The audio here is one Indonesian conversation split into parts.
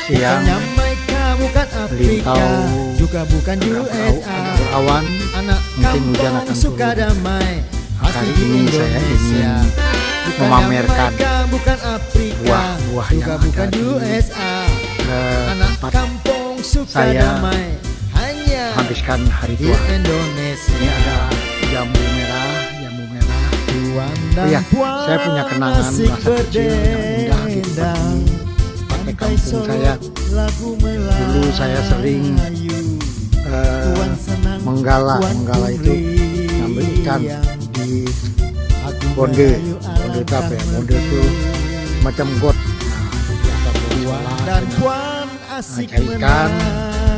siang lintau juga bukan USA. berawan, mungkin hujan akan turun. Hari ini saya ingin memamerkan buah-buah yang ada di tempat saya habiskan hari tua. Ini ada jambu merah. Oh ya, saya punya kenangan masa kecil yang indah di tempat ini. Pakai kampung saya. Dulu saya sering menggala itu ngambil ikan di bonde itu apa ya? Bonde itu macam got. Cari ikan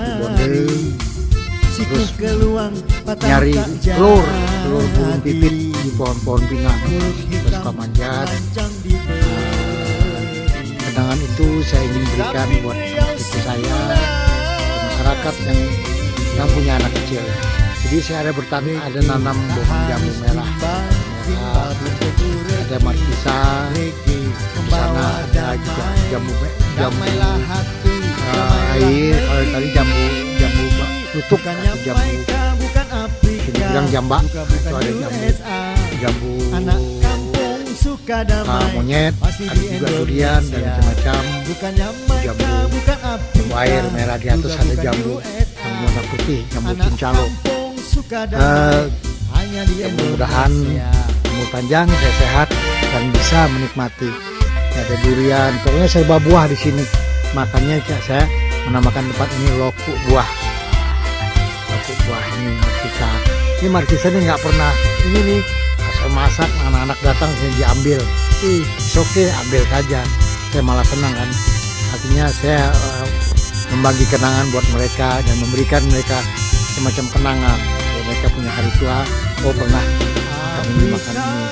di bonde, terus nyari telur burung pipit di pohon-pohon pinang, terus suka manjat. Kenangan itu saya ingin berikan buat cucu saya, ke masyarakat yang punya anak kecil. Jadi saya ada nanam pohon jambu merah, ada markisa, di sana ada juga jambu air. Kalau tadi jambu tutup atau jambu ini bilang jambak, itu ada jambu monyet, ada juga durian dan macam-macam. Jambu air merah, di atas ada jambu yang warna putih, jambu cincalo. Mudah-mudahan umur panjang, saya sehat dan bisa menikmati. Ada durian, pokoknya serba buah di sini. Makanya saya menamakan tempat ini Loku Buah. Loku Buah ini markisa. Ini markisa ini nggak pernah ini nih. Asal masak, anak-anak datang saya diambil. Oke, ambil saja. Saya malah senang kan. Artinya saya membagi kenangan buat mereka dan memberikan mereka semacam kenangan. Kalau mereka punya hari tua, oh pernah kami makan ini.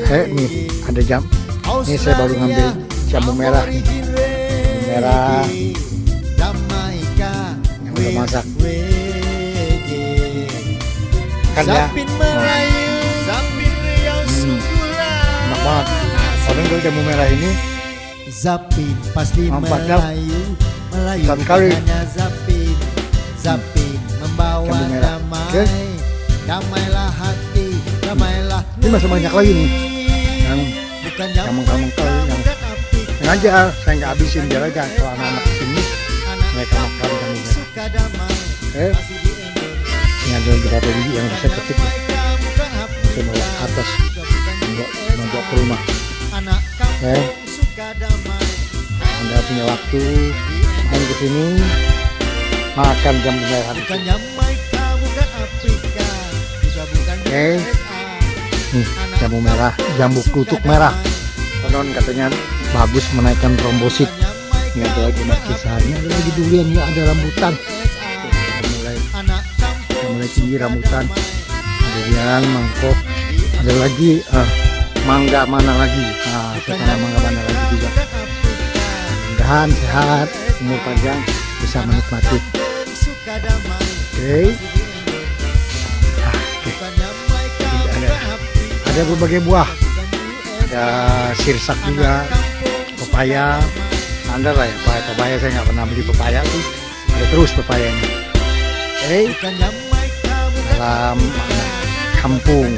Saya nih ada jam. Ini saya baru ngambil jambu merah nih. Jambu merah yang udah masak. Kan ya, enak banget. Orang kalau jambu merah ini Zapin pasti Melayu satu kali Zapin membawa damai, damailah hati, damailah. Ini masih banyak lagi nih yang mengkal yang sengaja saya nggak habisin, biar aja kalau anak-anak sini mereka makan jambu merah. Ini ada beberapa biji yang saya petik nih. Saya bawa ke atas membawa ke rumah. Anda punya waktu main ke sini makan jambu merah. Nih jambu merah, jambu klutuk merah. Konon katanya bagus menaikkan trombosit. Ini ada lagi markisanya, ada lagi durian, ya ada rambutan. Mulai tinggi rambutan, durian, mangkok, ada lagi mangga mana lagi, sekarang mangga mana lagi juga. Mudah-mudahan sehat, umur panjang, bisa menikmati. Oke. Ada berbagai buah, ada sirsak juga, pepaya. Standar lah ya, pepaya saya nggak pernah beli pepaya tuh, ada terus pepaya ini. Dalam kampung.